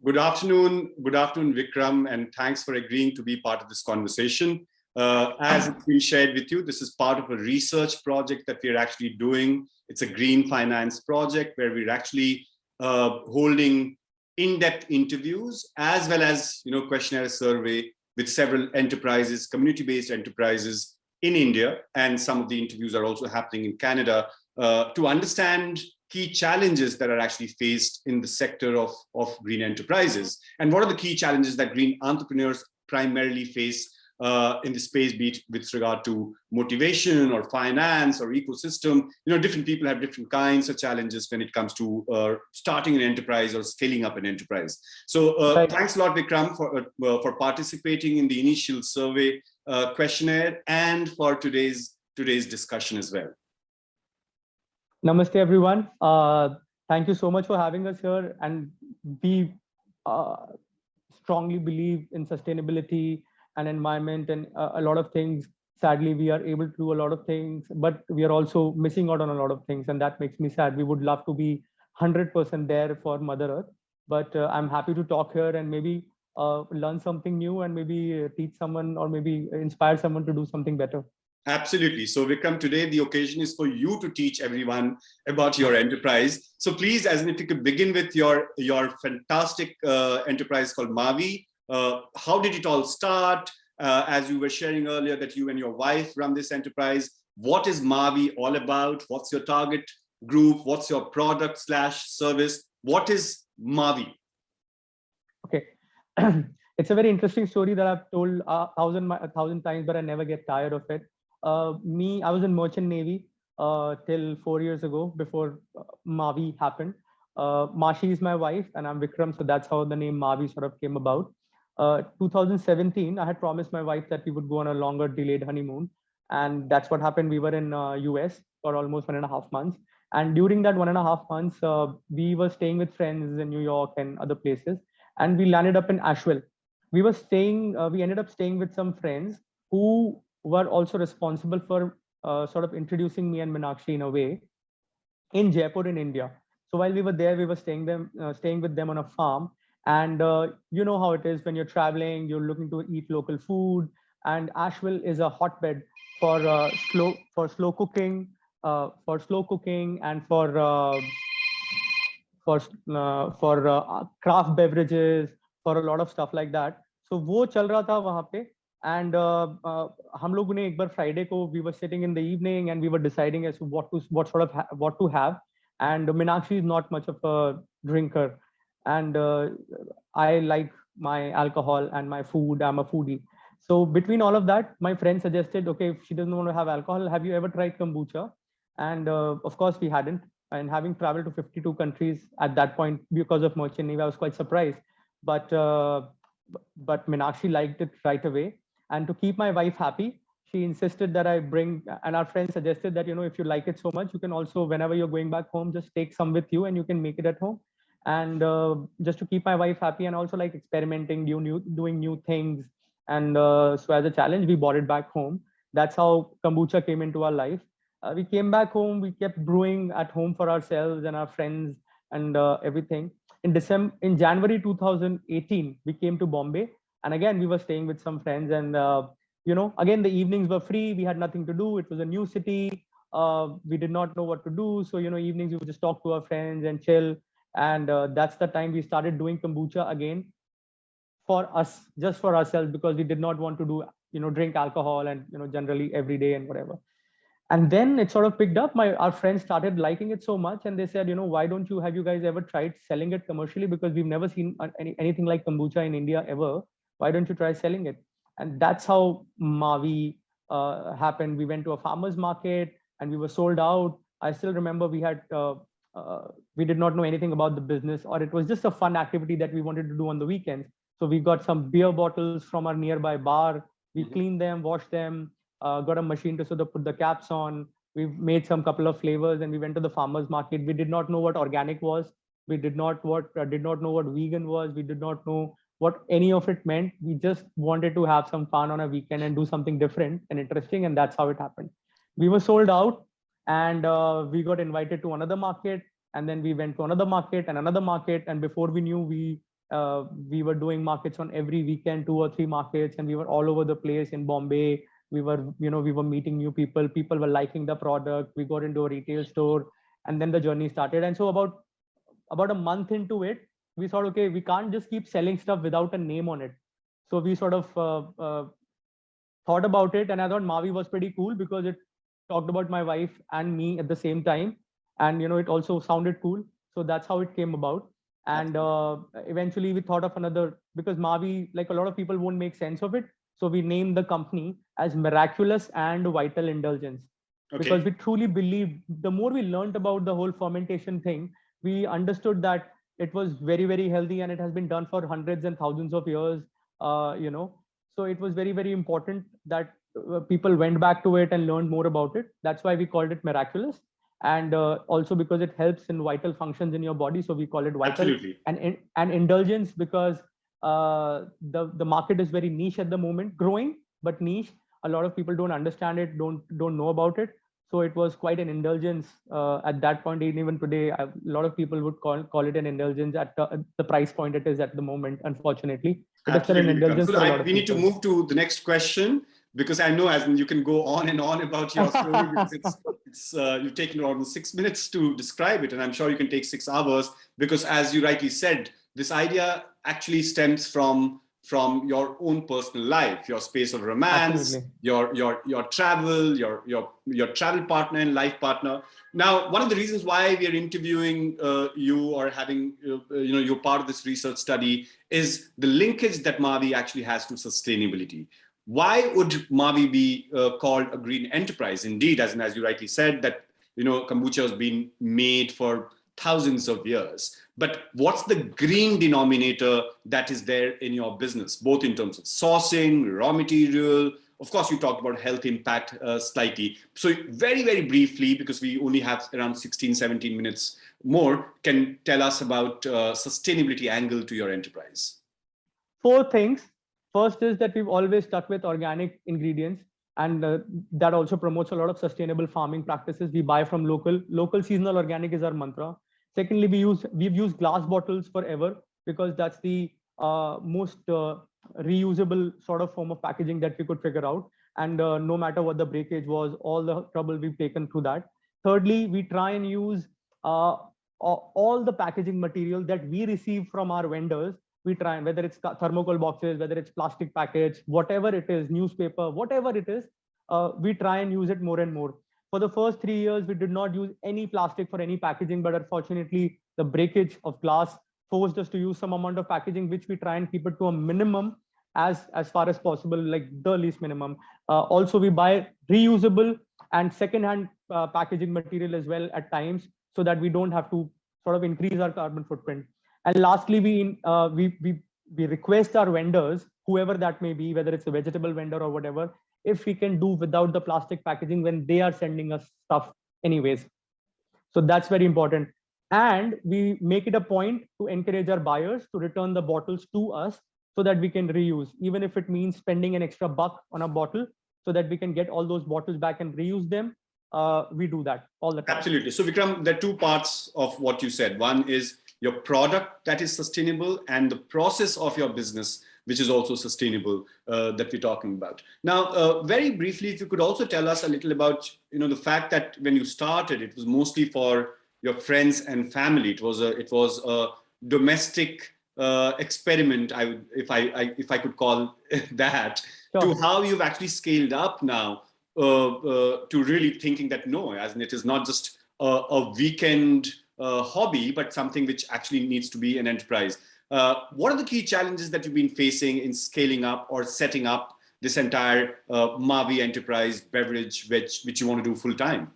Good afternoon, Vikram, and thanks for agreeing to be part of this conversation. As it's been shared with you, this is part of a research project that we're actually doing. It's a green finance project where we're actually holding in-depth interviews as well as questionnaire survey with several enterprises, community-based enterprises in India, and some of the interviews are also happening in Canada to understand key challenges that are actually faced in the sector of green enterprises. And what are the key challenges that green entrepreneurs primarily face in the space, be it with regard to motivation or finance or ecosystem. Different people have different kinds of challenges when it comes to starting an enterprise or scaling up an enterprise. So thanks a lot, Vikram, for participating in the initial survey questionnaire and for today's discussion as well. Namaste, everyone. Thank you so much for having us here. And we strongly believe in sustainability and environment and a lot of things. Sadly, we are able to do a lot of things, but we are also missing out on a lot of things. And that makes me sad. We would love to be 100% there for Mother Earth. But I'm happy to talk here and maybe learn something new and maybe teach someone or maybe inspire someone to do something better. Absolutely. So Vikram, today the occasion is for you to teach everyone about your enterprise. So please, as if you could begin with your fantastic enterprise called MAVI. How did it all start? As you were sharing earlier that you and your wife run this enterprise. What is MAVI all about? What's your target group? What's your product / service? What is MAVI? Okay. It's a very interesting story that I've told a thousand times, but I never get tired of it. I was in Merchant Navy till 4 years ago before MAVI happened. Mashi is my wife and I'm Vikram. So that's how the name MAVI sort of came about. 2017, I had promised my wife that we would go on a longer delayed honeymoon. And that's what happened. We were in US for almost 1.5 months. And during that 1.5 months, we were staying with friends in New York and other places. And we landed up in Asheville. We ended up staying with some friends who were also responsible for sort of introducing me and Meenakshi in a way in Jaipur in India. So while we were there, we were staying with them on a farm. And you know how it is when you're traveling, you're looking to eat local food. And Asheville is a hotbed for slow cooking and for craft beverages, for a lot of stuff like that. So वो चल रहा था वहाँ पे. And हम लोगों ने एक बार Friday को we were sitting in the evening and we were deciding as to what to have. And Meenakshi is not much of a drinker, and I like my alcohol and my food. I'm a foodie. So between all of that, my friend suggested, okay, if she doesn't want to have alcohol, have you ever tried kombucha? And of course we hadn't. And having traveled to 52 countries at that point because of Merchant Navy, I was quite surprised. But Meenakshi liked it right away. And to keep my wife happy, she insisted that I bring, and our friend suggested that, if you like it so much, you can also, whenever you're going back home, just take some with you and you can make it at home. And just to keep my wife happy and also like experimenting, doing new things. And so as a challenge, we brought it back home. That's how kombucha came into our life. We came back home, we kept brewing at home for ourselves and our friends and everything. In January 2018, we came to Bombay. And again, we were staying with some friends and, again, the evenings were free. We had nothing to do. It was a new city. We did not know what to do. So, evenings we would just talk to our friends and chill. And that's the time we started doing kombucha again for us, just for ourselves, because we did not want to do, drink alcohol and, generally every day and whatever. And then it sort of picked up. Our friends started liking it so much. And they said, why have you guys ever tried selling it commercially? Because we've never seen anything like kombucha in India ever. Why don't you try selling it? And that's how MAVI happened. We went to a farmer's market and we were sold out. I still remember we did not know anything about the business, or it was just a fun activity that we wanted to do on the weekends. So we got some beer bottles from our nearby bar. We cleaned them, washed them, got a machine to sort of put the caps on. We made some couple of flavors and we went to the farmer's market. We did not know what organic was. We did not know what vegan was. We did not know what any of it meant. We just wanted to have some fun on a weekend and do something different and interesting. And that's how it happened. We were sold out and we got invited to another market. And then we went to another market and another market. And before we knew, we We were doing markets on every weekend, 2 or 3 markets, and we were all over the place in Bombay. We were, we were meeting new people. People were liking the product. We got into a retail store, and then the journey started. And so about a month into it, we thought, okay, we can't just keep selling stuff without a name on it. So we sort of thought about it, and I thought MAVI was pretty cool because it talked about my wife and me at the same time, and it also sounded cool. So that's how it came about. And eventually we thought of another, because MAVI, like a lot of people won't make sense of it. So we named the company as Miraculous and Vital Indulgence. Okay. Because we truly believe, the more we learned about the whole fermentation thing, we understood that it was very, very healthy, and it has been done for hundreds and thousands of years. So it was very, very important that people went back to it and learned more about it. That's why we called it Miraculous. And also because it helps in vital functions in your body, so we call it vital. Absolutely. And indulgence, because the market is very niche at the moment, growing but niche. A lot of people don't understand it, don't know about it. So it was quite an indulgence at that point. Even today, a lot of people would call it an indulgence at the price point it is at the moment. Unfortunately, it is still an indulgence. So we need to move to the next question, because I know, as in, you can go on and on about your story, because you've taken almost 6 minutes to describe it, and I'm sure you can take 6 hours, because as you rightly said, this idea actually stems from your own personal life, your space of romance, your travel, your travel partner and life partner. Now, one of the reasons why we are interviewing you, or having you're part of this research study, is the linkage that MAVI actually has to sustainability. Why would MAVI be called a green enterprise? Indeed, as you rightly said, that kombucha has been made for thousands of years. But what's the green denominator that is there in your business, both in terms of sourcing, raw material? Of course, you talked about health impact slightly. So very, very briefly, because we only have around 16, 17 minutes more, can tell us about sustainability angle to your enterprise. 4 things. First is that we've always stuck with organic ingredients, and that also promotes a lot of sustainable farming practices. We buy from local seasonal organic is our mantra. Secondly, we've used glass bottles forever, because that's the most reusable sort of form of packaging that we could figure out. And no matter what the breakage was, all the trouble we've taken through that. Thirdly, we try and use all the packaging material that we receive from our vendors. We try, and whether it's thermocol boxes, whether it's plastic packets, whatever it is, newspaper, whatever it is, we try and use it more and more. For the first 3 years, we did not use any plastic for any packaging, but unfortunately, the breakage of glass forced us to use some amount of packaging, which we try and keep it to a minimum as far as possible, like the least minimum. Also, we buy reusable and second-hand packaging material as well at times, so that we don't have to sort of increase our carbon footprint. And lastly, we request our vendors, whoever that may be, whether it's a vegetable vendor or whatever, if we can do without the plastic packaging when they are sending us stuff anyways. So that's very important. And we make it a point to encourage our buyers to return the bottles to us, so that we can reuse, even if it means spending an extra buck on a bottle, so that we can get all those bottles back and reuse them. We do that all the time. Absolutely. So Vikram, there are 2 parts of what you said. One is your product that is sustainable, and the process of your business, which is also sustainable, that we're talking about. Now, very briefly, if you could also tell us a little about, the fact that when you started, it was mostly for your friends and family. It was a domestic experiment, if I could call that, sure, to how you've actually scaled up now to really thinking that no, as in it is not just a weekend hobby, but something which actually needs to be an enterprise. What are the key challenges that you've been facing in scaling up or setting up this entire MAVI enterprise beverage, which you want to do full time?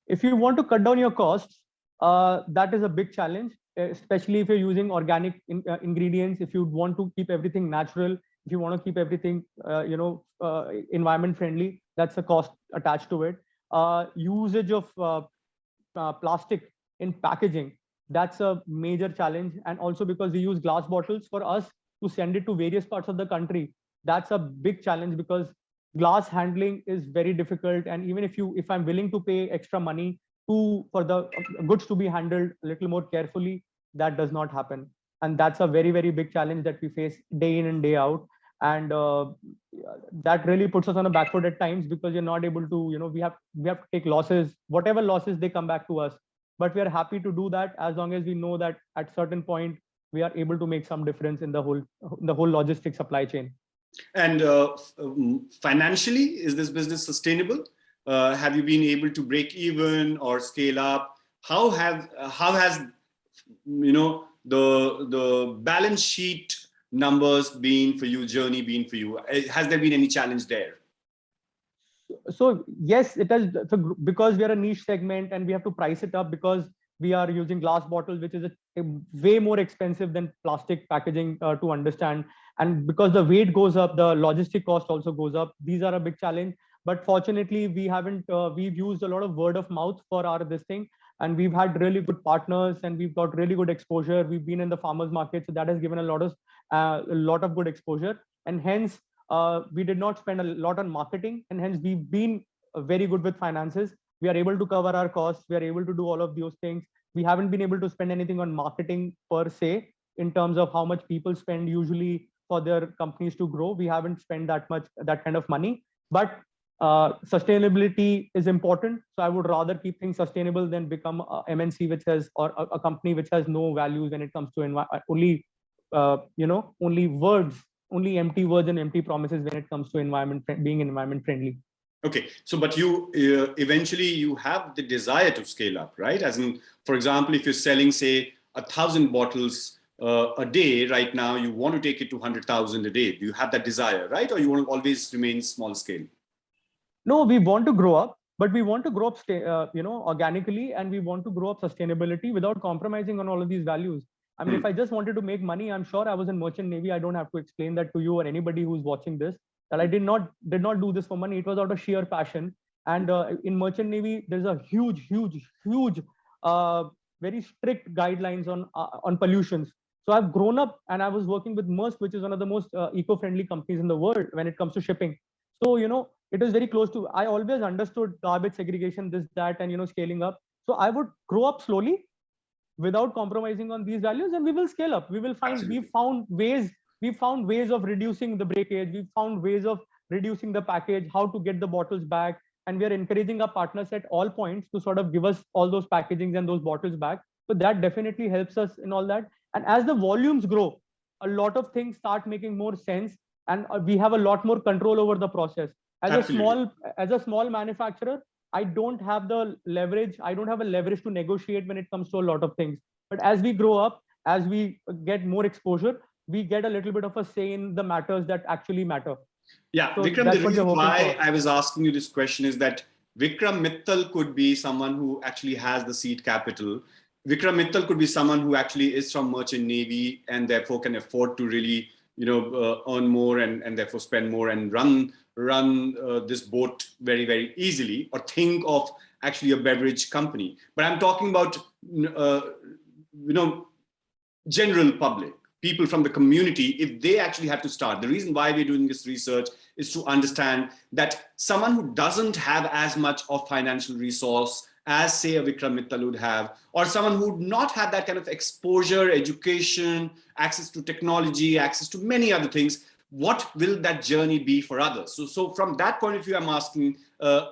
If you want to cut down your costs, that is a big challenge, especially if you're using organic ingredients. If you want to keep everything natural, if you want to keep everything, environment friendly, that's a cost attached to it. Usage of plastic in packaging, that's a major challenge. And also because we use glass bottles, for us to send it to various parts of the country, that's a big challenge, because glass handling is very difficult. And even if I'm willing to pay extra money for the goods to be handled a little more carefully, that does not happen. and that's a very, very big challenge that we face day in and day out. And that really puts us on a back foot at times, because you're not able to, we have to take losses, whatever losses they come back to us. But we are happy to do that as long as we know that at certain point we are able to make some difference in the whole logistics supply chain. And financially, is this business sustainable? Have you been able to break even or scale up? How has the balance sheet numbers been for you, journey been for you? Has there been any challenge there? So yes, it has, because we are a niche segment and we have to price it up, because we are using glass bottles, which is a way more expensive than plastic packaging to understand. And because the weight goes up, the logistic cost also goes up. These are a big challenge. But fortunately, we haven't, we've used a lot of word of mouth for this thing. And we've had really good partners and we've got really good exposure. We've been in the farmers market. So that has given a lot of good exposure. And hence, we did not spend a lot on marketing. And hence, we've been very good with finances. We are able to cover our costs. We are able to do all of those things. We haven't been able to spend anything on marketing per se, in terms of how much people spend usually for their companies to grow. We haven't spent that kind of money. But sustainability is important. So I would rather keep things sustainable than become a MNC which has, or a company which has no values when it comes to only words, only empty words and empty promises when it comes to being environment friendly. Okay, so but you eventually you have the desire to scale up, right? As in, for example, if you're selling, say, 1,000 bottles a day right now, you want to take it to 100,000 a day. Do you have that desire, right? Or you want to always remain small scale? No, we want to grow up, but we want to grow up, organically, and we want to grow up sustainability without compromising on all of these values. I mean, if I just wanted to make money, I'm sure I was in Merchant Navy. I don't have to explain that to you or anybody who's watching this, that I did not do this for money. It was out of sheer passion. And in Merchant Navy, there's a huge, very strict guidelines on pollutions. So I've grown up and I was working with Maersk, which is one of the most eco-friendly companies in the world when it comes to shipping. So, it was very close to, I always understood garbage segregation, this, that, and, scaling up. So I would grow up slowly without compromising on these values, and we will scale up. We will find, we found ways of reducing the breakage. We found ways of reducing the package, how to get the bottles back. And we are encouraging our partners at all points to sort of give us all those packagings and those bottles back. So that definitely helps us in all that. And as the volumes grow, a lot of things start making more sense, and we have a lot more control over the process. As a small manufacturer, I don't have the leverage. I don't have a leverage to negotiate when it comes to a lot of things. But as we grow up, as we get more exposure, we get a little bit of a say in the matters that actually matter. Yeah, so Vikram, the reason why I was asking you this question is that Vikram Mittal could be someone who actually has the seed capital. Vikram Mittal could be someone who actually is from Merchant Navy and therefore can afford to really, earn more and therefore spend more and run this boat very, very easily, or think of actually a beverage company. But I'm talking about, general public, people from the community, if they actually have to start. The reason why we're doing this research is to understand that someone who doesn't have as much of financial resource as, say, a Vikram Mittal would have, or someone who would not have that kind of exposure, education, access to technology, access to many other things, what will that journey be for others? So from that point of view, I'm asking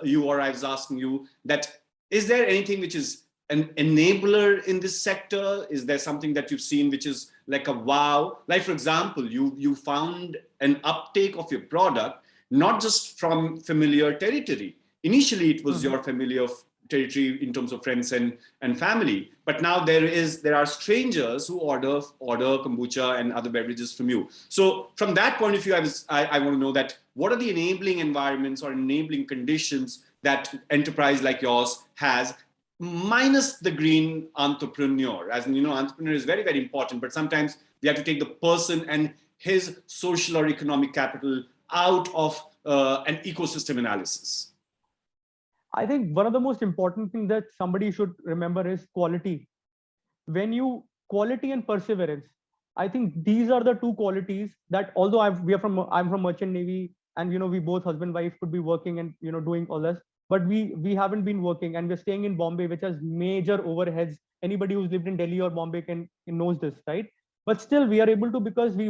you, or I was asking you, that is there anything which is an enabler in this sector? Is there something that you've seen which is like a wow? Like, for example, you found an uptake of your product, not just from familiar territory. Initially, it was your familiar territory in terms of friends and family, but now there are strangers who order kombucha and other beverages from you. So from that point of view, I want to know that what are the enabling environments or enabling conditions that enterprise like yours has, minus the green entrepreneur. As in, entrepreneur is very, very important, but sometimes we have to take the person and his social or economic capital out of an ecosystem analysis. I think one of the most important things that somebody should remember is quality. Quality and perseverance. I think these are the two qualities that, although I'm from Merchant Navy, and we both husband wife could be working and doing all this, but we haven't been working, and we're staying in Bombay, which has major overheads. Anybody who's lived in Delhi or Bombay knows this, right? but still we are able to, because we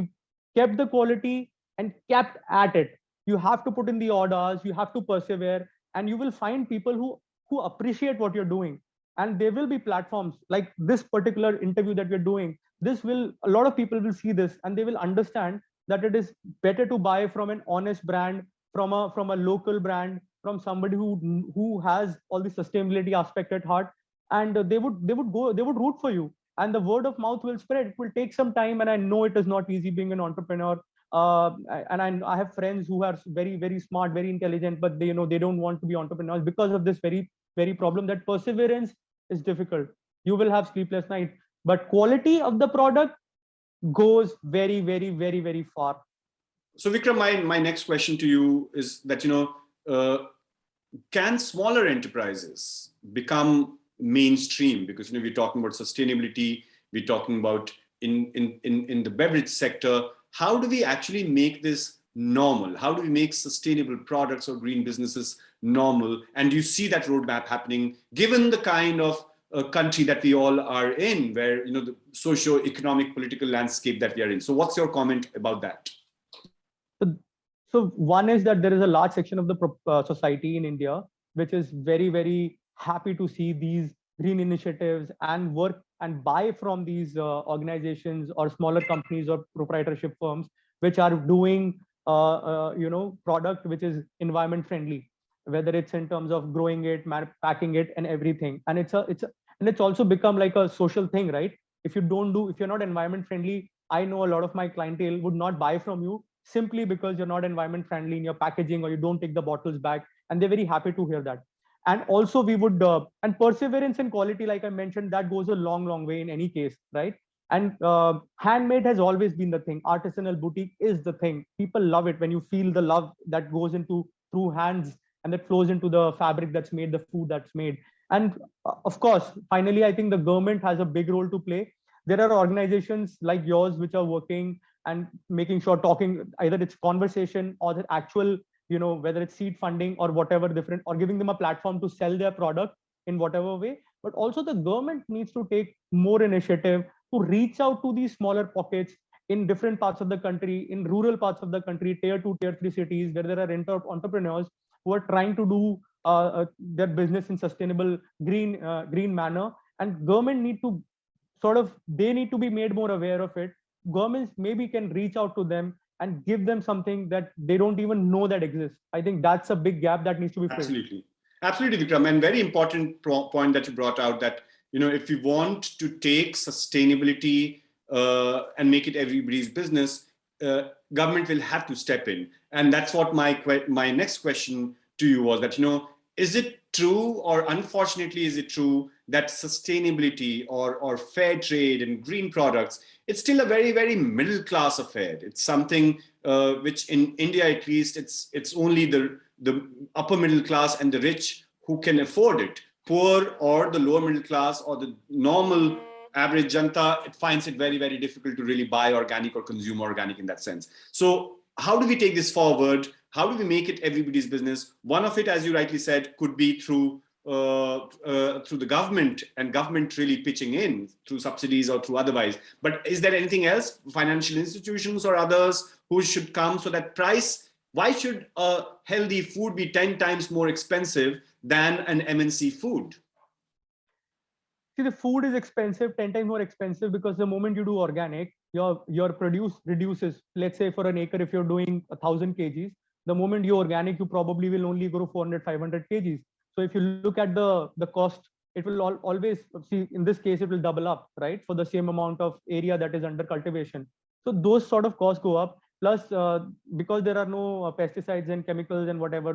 kept the quality and kept at it. You have to put in the orders, you have to persevere, and you will find people who appreciate what you're doing. And there will be platforms like this particular interview that we're doing. This will, a lot of people will see this and they will understand that it is better to buy from an honest brand, from a local brand, from somebody who has all the sustainability aspect at heart, and they would root for you, and the word of mouth will spread. It will take some time, and I know it is not easy being an entrepreneur. I have friends who are very, very smart, very intelligent, but they they don't want to be entrepreneurs because of this very problem, that perseverance is difficult. You will have sleepless night, but quality of the product goes very far. So Vikram, my next question to you is that, can smaller enterprises become mainstream? Because we're talking about sustainability, we're talking about in the beverage sector. How do we actually make this normal? How do we make sustainable products or green businesses normal? And do you see that roadmap happening, given the kind of country that we all are in, where the socio-economic political landscape that we are in? So what's your comment about that? So one is that there is a large section of the society in India which is very happy to see these green initiatives and work and buy from these organizations or smaller companies or proprietorship firms which are doing product which is environment friendly, whether it's in terms of growing it, packing it, and everything. And it's also become like a social thing, right? If you're not environment friendly, I know a lot of my clientele would not buy from you simply because you're not environment friendly in your packaging, or you don't take the bottles back, and they're very happy to hear that. And also we would and perseverance and quality, like I mentioned, that goes a long way in any case, right? And handmade has always been the thing. Artisanal boutique is the thing. People love it when you feel the love that goes into through hands and that flows into the fabric that's made, the food that's made. And of course, finally, I think the government has a big role to play. There are organizations like yours which are working and making sure, talking, either it's conversation or the actual, whether it's seed funding or whatever different, or giving them a platform to sell their product in whatever way. But also the government needs to take more initiative to reach out to these smaller pockets in different parts of the country, in rural parts of the country, tier 2, tier 3 cities, where there are entrepreneurs who are trying to do their business in sustainable green manner. And government need to they need to be made more aware of it. Governments maybe can reach out to them and give them something that they don't even know that exists. I think that's a big gap that needs to be filled. Absolutely, Vikram. And very important point that you brought out, that if we want to take sustainability and make it everybody's business, government will have to step in. And that's what my next question to you was, that is it true, or unfortunately is it true, that sustainability or fair trade and green products, it's still a very middle class affair? It's something which in India at least, it's only the upper middle class and the rich who can afford it. Poor or the lower middle class or the normal average janta, it finds it very difficult to really buy organic or consume organic in that sense. So how do we take this forward? How do we make it everybody's business? One of it, as you rightly said, could be through the government, and government really pitching in through subsidies or through otherwise. But is there anything else, financial institutions or others who should come, so that why should a healthy food be 10 times more expensive than an MNC food? See, the food is expensive, 10 times more expensive, because the moment you do organic, your produce reduces. Let's say for an acre, if you're doing 1,000 kgs, the moment you organic, you probably will only grow 400, 500 kgs. So if you look at the cost, it will always, see, in this case, it will double up, right? For the same amount of area that is under cultivation. So those sort of costs go up. Plus, because there are no pesticides and chemicals and whatever,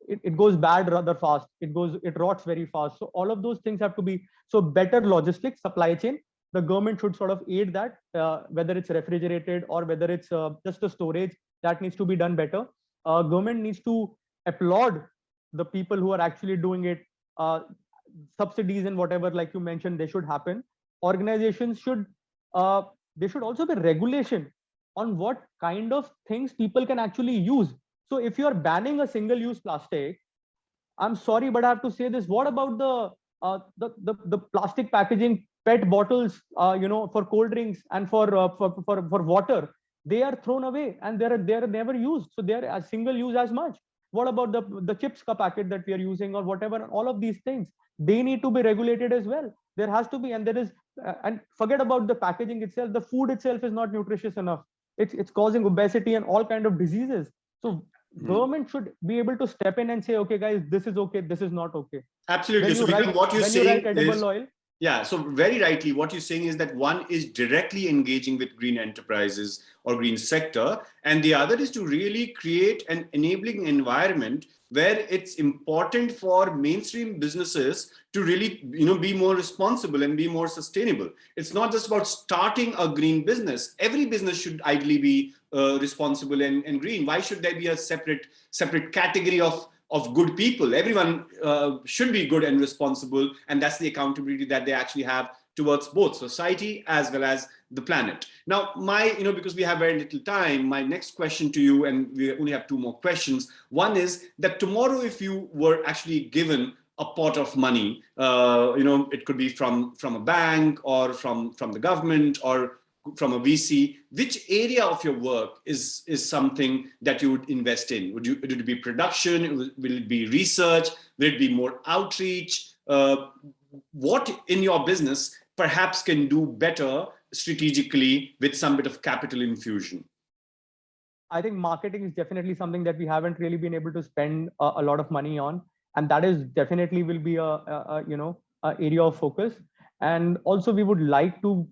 it goes bad rather fast. It rots very fast. So all of those things have to be, so better logistics, supply chain. The government should sort of aid that, whether it's refrigerated or whether it's just a storage, that needs to be done better. Government needs to applaud the people who are actually doing it. Subsidies and whatever, like you mentioned, they should happen. Organizations should, there should also be regulation on what kind of things people can actually use. So if you are banning a single-use plastic, I'm sorry, but I have to say this: what about the plastic packaging PET bottles, for cold drinks and for water, they are thrown away and they're never used. So they're a single use as much. What about the chips ka packet that we are using or whatever? All of these things, they need to be regulated as well. There has to be, and there is, and forget about the packaging itself. The food itself is not nutritious enough. It's causing obesity and all kind of diseases. So government should be able to step in and say, okay, guys, this is okay, this is not okay. Absolutely. So Vikram, what you're when saying you write edible is, oil, yeah, so very rightly, what you're saying is that one is directly engaging with green enterprises or green sector, and the other is to really create an enabling environment where it's important for mainstream businesses to really, be more responsible and be more sustainable. It's not just about starting a green business. Every business should ideally be responsible and green. Why should there be a separate category of good people? Everyone should be good and responsible, and that's the accountability that they actually have towards both society as well as the planet. Now, because we have very little time, my next question to you, and we only have 2 more questions. One is that tomorrow, if you were actually given a pot of money, it could be from a bank or from the government or from a VC, which area of your work is something that you would invest in? Would it be production? Will it be research? Will it be more outreach? What in your business perhaps can do better strategically with some bit of capital infusion? I think marketing is definitely something that we haven't really been able to spend a lot of money on, and that is definitely will be a area of focus. And also, we would like to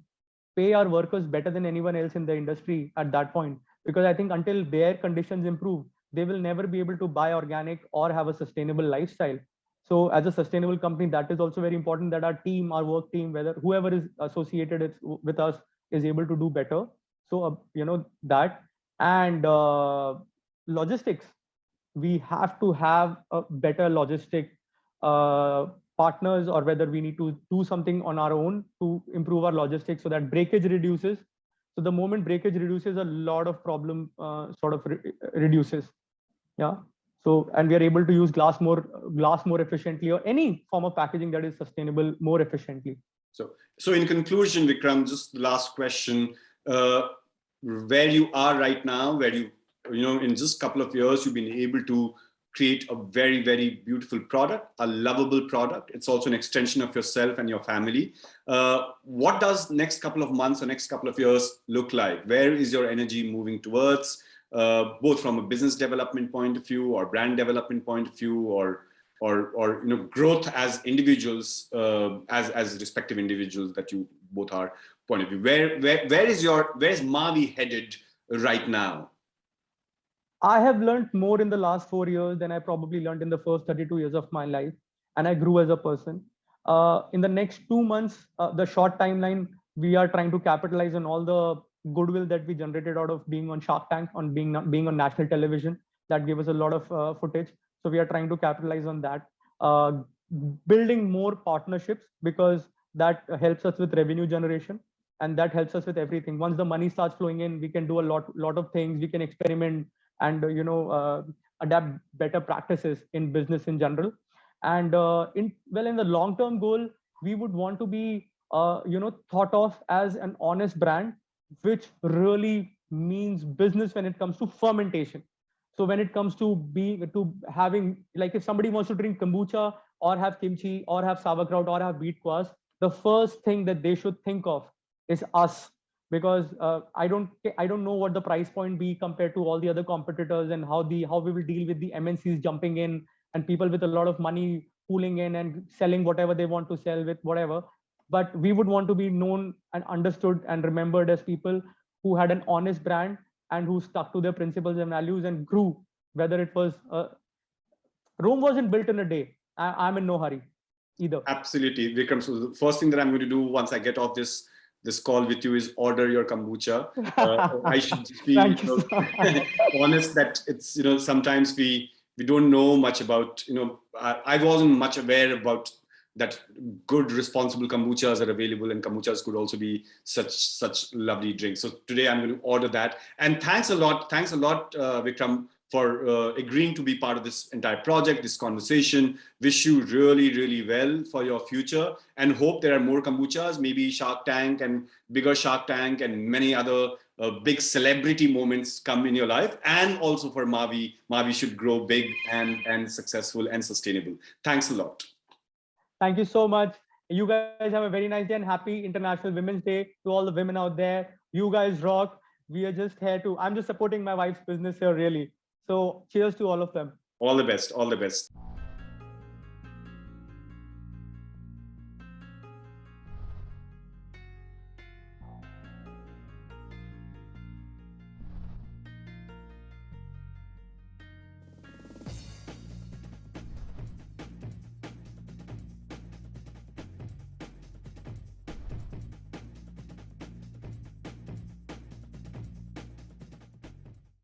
pay our workers better than anyone else in the industry at that point, because I think until their conditions improve, they will never be able to buy organic or have a sustainable lifestyle. So as a sustainable company, that is also very important that our work team, whoever is associated with us is able to do better. So, that, and logistics, we have to have a better logistic partners, or whether we need to do something on our own to improve our logistics so that breakage reduces. So the moment breakage reduces, a lot of problem reduces. Yeah. So, and we are able to use glass more efficiently, or any form of packaging that is sustainable more efficiently. So in conclusion, Vikram, just the last question, where you are right now, where in just a couple of years, you've been able to create a very, very beautiful product, a lovable product. It's also an extension of yourself and your family. What does next couple of months or next couple of years look like? Where is your energy moving towards, both from a business development point of view or brand development point of view, or growth as individuals, as respective individuals that you both are point of view? Where's MAVI headed right now? I have learned more in the last 4 years than I probably learned in the first 32 years of my life, and I grew as a person. In the next 2 months, the short timeline, we are trying to capitalize on all the goodwill that we generated out of being on Shark Tank, on being on national television. That gave us a lot of footage. So we are trying to capitalize on that, building more partnerships, because that helps us with revenue generation, and that helps us with everything. Once the money starts flowing in, we can do a lot of things. We can experiment and adapt better practices in business in general. And in the long-term goal, we would want to be thought of as an honest brand, which really means business when it comes to fermentation. So when it comes to having, like, if somebody wants to drink kombucha or have kimchi or have sauerkraut or have beet kvass, the first thing that they should think of is us, because I don't know what the price point be compared to all the other competitors, and how we will deal with the MNCs jumping in and people with a lot of money pooling in and selling whatever they want to sell with whatever. But we would want to be known and understood and remembered as people who had an honest brand and who stuck to their principles and values and grew. Whether it was Rome wasn't built in a day. I'm in no hurry either. Absolutely, Vikram. So the first thing that I'm going to do once I get off this call with you is order your kombucha. I should just be honest that it's, sometimes we don't know much about, I wasn't much aware about that good responsible kombuchas are available, and kombuchas could also be such lovely drinks. So today I'm going to order that. And thanks a lot, Vikram, for agreeing to be part of this entire project, this conversation. Wish you really, really well for your future, and hope there are more kombuchas, maybe Shark Tank and bigger Shark Tank and many other big celebrity moments come in your life. And also for MAVI, MAVI should grow big and successful and sustainable. Thanks a lot. Thank you so much. You guys have a very nice day and happy International Women's Day to all the women out there. You guys rock. We are just here to, I'm just supporting my wife's business here, really. So cheers to all of them. All the best. All the best.